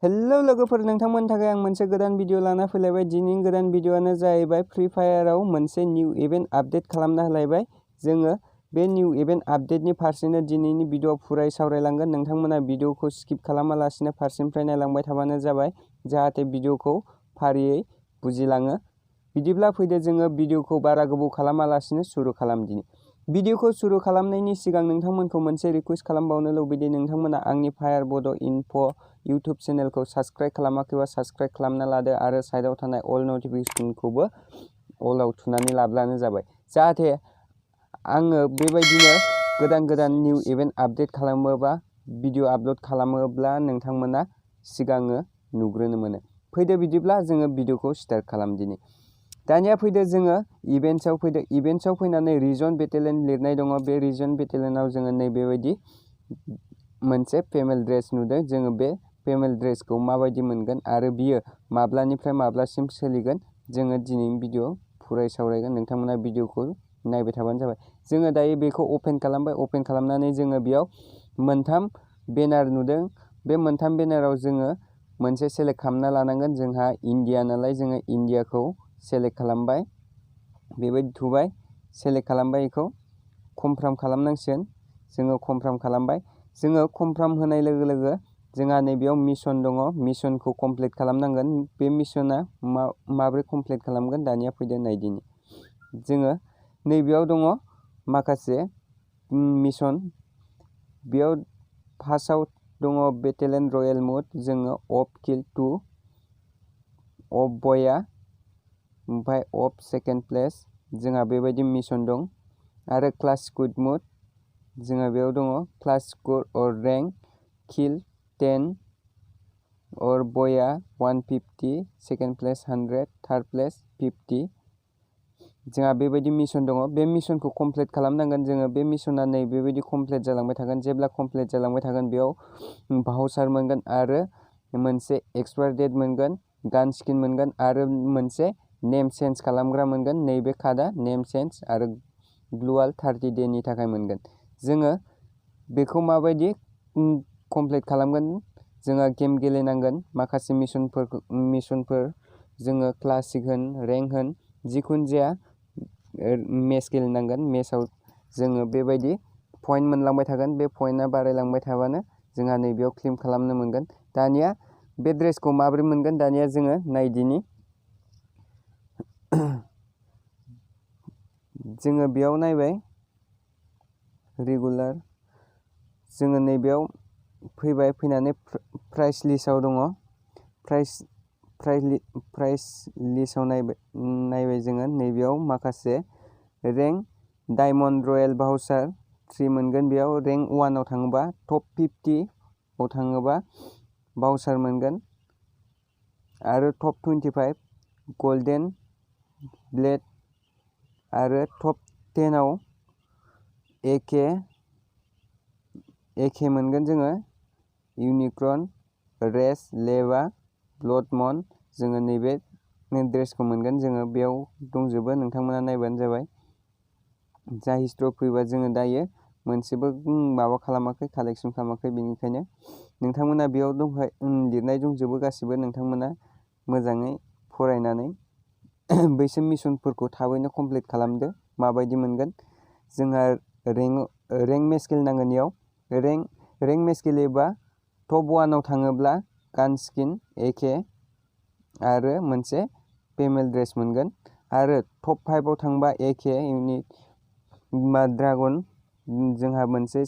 Hello लोगोफोर, नोंथांमोननि थाखाय आं मोनसे गोदान भिडिअ लाना फैलायबाय। दिनैनि गोदान भिडिअआनो जाहैबाय फ्री फायाराव मोनसे निउ इभेन्ट आपडेट खालामना होलायबाय। जोङो बे निउ इभेन्ट आपडेटनि फारसेनो दिनैनि भिडिअआव फुराय सावरायलांगोन। नोंथांमोना भिडिअखौ स्किप खालामालासिनो फारसेनिफ्राय नायलांबाय थाबानो जाबाय, जाहाथे भिडिअखौ फारियै बुजिलाङो। बिदिब्ला फैदो जोङो भिडिअखौ बारा गोबाव खालामालासिनो सुरु खालामदिनि। भिडिअखौ सुरु खालामनायनि सिगां नोंथांमोनखौ मोनसे रिक्वेस्ट खालामबावनो लुबैदों। नोंथांमोना आंनि फायार बड' इनफ' इउटुब चेनेलखौ साबस्क्राइब खालामाखैबा साबस्क्राइब खालामना लादो आरो साइडआव थानाय अल नटिफिकेसनखौबो अलाव थुनानै लाब्लानो जाबाय, जाहाथे आङो बेबायदिनो गोदान गोदान निउ इभेन्ट आपडेट खालामोबा भिडिअ आपल'ड खालामोब्ला नोंथांमोना सिगाङो नुग्रोनो मोनो। फैदो बिदिब्ला जोङो भिडिअखौ स्टार्ट खालामदिनि। दानिया फैदो जोङो इभेन्ट्सआव फैदो। इभेन्ट्सआव फैनानै रिजन बेटेलियन लिरनाय दङ। बे रिजन बेटेलियनाव जोङो नैबेबायदि मोनसे फेमेल ड्रेस नुदों। जोङो बे फेमेल ड्रेसखौ माबायदि मोनगोन आरो बियो माब्लानिफ्राय माब्लासिम सोलिगोन, जोङो दिनैनि भिडिअ फुराय सावरायगोन। नोंथांमोना भिडिअखौ नायबाय थाबानो जाबाय। जोङो दायो बेखौ अपेन खालामबाय। अपेन खालामनानै जोङो बेयाव मोनथाम बेनार नुदों। बे मोनथाम बेनाराव जोङो मोनसे सेलेक्ट खालामना लानांगोन। जोंहा इन्डिया नालाय जोङो इन्डियाखौ सेलेक्ट खालामबाय। बेबायदि थुबाय, सेलेक्ट खालामबाय, बेखौ कनफार्म खालामनांसिगोन। जोङो कनफार्म खालामबाय। जोङो कनफार्म होनाय लोगो लोगो जोंहा नैबेयाव मिशन दङ। मिशनखौ कमप्लिट खालामनांगोन। बे मिशना माब्रै कमप्लिट खालामगोन दानिया फैदो नायदिनि। जोङो नैबेयाव दङ माखासे मिशन। बेयाव फार्स्टआव दङ बेटेलियन रयेल मुड। जोङो अफ किल 2 अफ बया, ओमफ्राय अफ सेकेन्ड प्लेस। जोंहा बेबायदि मिशन दं। आरो क्लास स्कुड मुड जोंहा बेयाव दङ क्लास स्कुड अर रेंक किल 10 और बया 150, सेकेन्ड प्लेस 100, थार्ड प्लेस 50। जोंहा बेबायदि मिशन दङ। बे मिशनखौ कमप्लिट खालामनांगोन। जोङो बे मिशना नै बेबायदि कमप्लिट जालांबाय थागोन। जेब्ला कमप्लिट जालांबाय थागोन बेयाव भाउचार मोनगोन आरो मोनसे एक्सपायर डेट मोनगोन, गान स्किन मोनगोन आरो मोनसे नेम चेन्ज खालामग्रा मोनगोन। नैबे कार्डआ नेम चेन्ज आरो ग्लुआल 30 डेनि थाखाय मोनगोन। जोङो बेखौ माबायदि कमप्लिट खालामगोन? जोङो गेम गेलेनांगोन। माखासे मिशनफोर जोङो क्लासिक होन, रेंक होन, जिखुनु जाया मेच गेलेनांगोन। मेचआव जोङो बेबायदि पइन्ट मोनलांबाय थागोन। बे पइन्टआ बारायलांबाय थाबानो जोंहा नैबेयाव क्लेम खालामनो मोनगोन। दानिया बे ड्रेसखौ माबोरै मोनगोन दानिया जोङो नायदिनि। जोङो बेयाव नायबाय रेगुलार। जोङो नैबेयाव फैबाय, फैनानै प्राइस लिस्टआव दङ। प्राइस लिस्टआव नायबाय जोङो नैबेयाव माखासे रेंक डायमन्ड रयेल भाउचार 3 मोनगोन। बेयाव रेंक 1 आव थाङोबा टप 50 आव थाङोबा भाउचार मोनगोन आरो टप 25 गल्डेन ब्लेड आरो टप 10 आव एके मोनगोन। जोङो इउनिक्रन, रेस, लेवा, ब्लडमन, जोङो नैबे ड्रेसखौ मोनगोन। जोङो बेयाव दंजोबो, नोंथांमोना नायबानो जाबाय। जा हिस्ट्रियाव फैबा जोङो दायो मोनसेबो माबा खालामाखै, कालेक्सन खालामाखै, बेनिखायनो नोंथांमोना बेयाव लिरनाय दंजोबो गासिबो। नोंथांमोना मोजाङै फरायनानै बैसोर मिशनफोरखौ थाबैनो कमप्लिट खालामदो। माबायदि मोनगोन? जोंहा रेंक मेच गेलेनांगोन। इयाव रेंक मेच गेलेयोबा टप 1 आव थाङोब्ला गान स्किन एके आरो मोनसे फेमेल ड्रेस मोनगोन आरो टप 5 आव थांबा एके ड्रागन, जोंहा मोनसे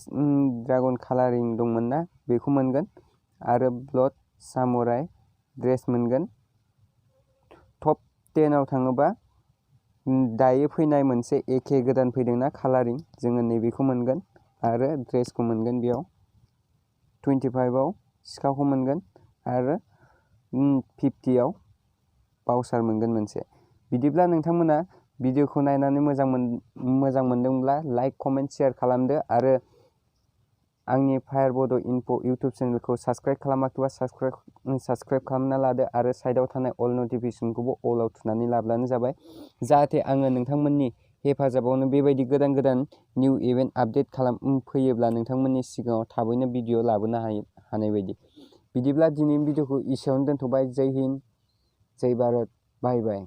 ड्रागन कालारिं दंमोन ना, बेखौ मोनगोन आरो ब्लड सामुराइ ड्रेस मोनगोन। टप 10 आव थाङोबा दायो फैनाय मोनसे एके गोदान फैदोंना कालारिं, जोङो नैबेखौ मोनगोन आरो ड्रेसखौ मोनगोन। बेयाव 25 आव सिखाखौ मोनगोन आरो 50 आव भाउचार मोनगोन मोनसे। बिदिब्ला नोंथांमोना भिडिअखौ नायनानै मोजां मोनदोंब्ला लाइक, कमेन्ट, शेयार खालामदो आरो आंनि फायार बड' इनफ' इउटुब चेनेलखौ साबस्क्राइब खालामाखैबा साबस्क्राइब खालामना लादो आरो साइडआव थानाय अल नटिफिकेसनखौबो अलाव थुनानै लाब्लानो जाबाय, जाहाथे आङो नोंथांमोननि हेफाजाबावनो बेबायदि गोदान गोदान निउ इभेन्ट आपडेट फैयोब्ला नोंथांमोननि सिगाङाव थाबैनो भिडिअ लाबोनो हानाय बायदि। बिदिब्ला दिनैनि भिडिअखौ एसेयावनो दोनथ'बाय। जय हिन्द, जय भारत, बाय बाय।